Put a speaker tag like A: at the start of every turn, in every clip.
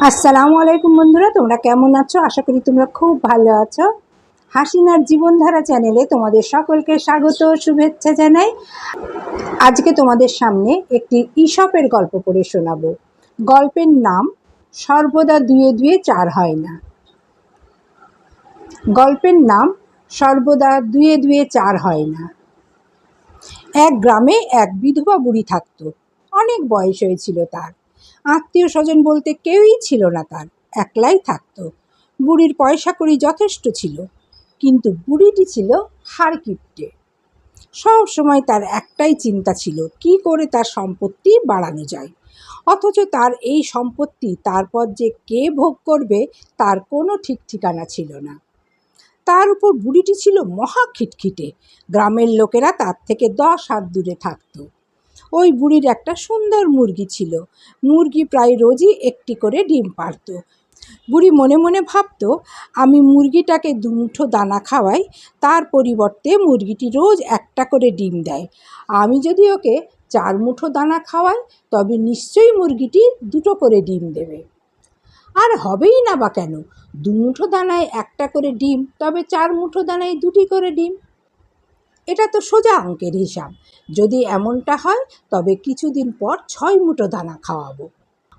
A: আসসালামু আলাইকুম বন্ধুরা, তোমরা কেমন আছো? আশা করি তোমরা খুব ভালো আছো। হাসিনার জীবনধারা চ্যানেলে তোমাদের সকলকে স্বাগত, শুভেচ্ছা জানাই। আজকে তোমাদের সামনে একটি ঈশপের গল্প পড়ে শোনাবো। গল্পের নাম সর্বদা দুয়ে দুয়ে চার হয় না। গল্পের নাম সর্বদা দুয়ে দুয়ে চার হয় না। এক গ্রামে এক বিধবা বুড়ি থাকতো। অনেক বয়স হয়েছিল তার। আত্মীয় স্বজন বলতে কেউই ছিল না তার, একলাই থাকতো। বুড়ির পয়সা কড়ি যথেষ্ট ছিল, কিন্তু বুড়িটি ছিল হাড় কিপ্টে। সব সময় তার একটাই চিন্তা ছিল, কি করে তার সম্পত্তি বাড়ানো যায়। অথচ তার এই সম্পত্তি তারপর যে কে ভোগ করবে তার কোনো ঠিক ঠিকানা ছিল না। তার উপর বুড়িটি ছিল মহা খিটখিটে। গ্রামের লোকেরা তার থেকে 10 হাত দূরে থাকত। ওই বুড়ির একটা সুন্দর মুরগি ছিল। মুরগি প্রায় রোজই একটি করে ডিম পাড়ত। বুড়ি মনে মনে ভাবত, আমি মুরগিটাকে দুমুঠো দানা খাওয়াই, তার পরিবর্তে মুরগিটি রোজ একটা করে ডিম দেয়। আমি যদি ওকে 4 মুঠো দানা খাওয়াই, তবে নিশ্চয়ই মুরগিটি 2টো করে ডিম দেবে। আর হবেই না বা কেন, 2 মুঠো দানায় একটা করে ডিম, তবে 4 মুঠো দানায় 2টি করে ডিম। এটা তো সোজা অঙ্কের হিসাব। যদি এমনটা হয়, তবে কিছুদিন পর 6 মুঠো দানা খাওয়াবো।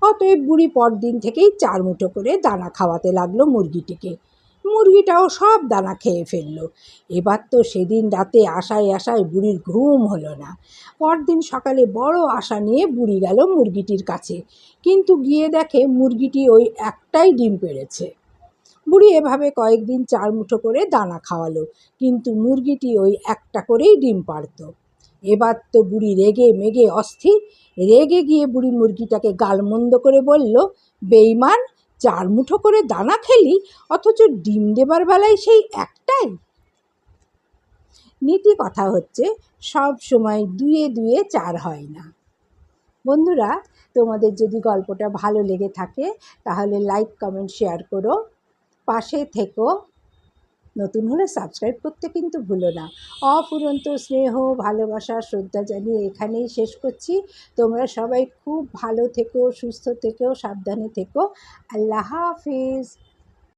A: অতএব বুড়ি পরদিন থেকেই 4 মুঠো করে দানা খাওয়াতে লাগলো মুরগিটিকে। মুরগিটাও সব দানা খেয়ে ফেললো। এবার তো সেদিন রাতে আশায় আশায় বুড়ির ঘুম হলো না। পরদিন সকালে বড় আশা নিয়ে বুড়ি গেল মুরগিটির কাছে, কিন্তু গিয়ে দেখে মুরগিটি ওই একটাই ডিম পেড়েছে। বুড়ি এভাবে কয়েকদিন 4 মুঠো করে দানা খাওয়ালো, কিন্তু মুরগিটি ওই একটা করেই ডিম পাড়ত। এবার তো বুড়ি রেগে মেগে অস্থির। রেগে গিয়ে বুড়ি মুরগিটাকে গালমন্দ করে বলল, বেঈমান, 4 মুঠো করে দানা খেলি, অথচ ডিম দেবার বেলায় সেই একটাই। নীতি কথা হচ্ছে, সব সময় দুয়ে দুয়ে চার হয় না। বন্ধুরা, তোমাদের যদি গল্পটা ভালো লেগে থাকে তাহলে লাইক, কমেন্ট, শেয়ার করো, পাশে থেকো। নতুন হলে সাবস্ক্রাইব করতে কিন্তু ভুলো না। অফুরন্ত স্নেহ, ভালোবাসা, শ্রদ্ধা জানিয়ে এখানেই শেষ করছি। তোমরা সবাই খুব ভালো থেকো, সুস্থ থেকো, সাবধানে থেকো। আল্লাহ হাফিজ।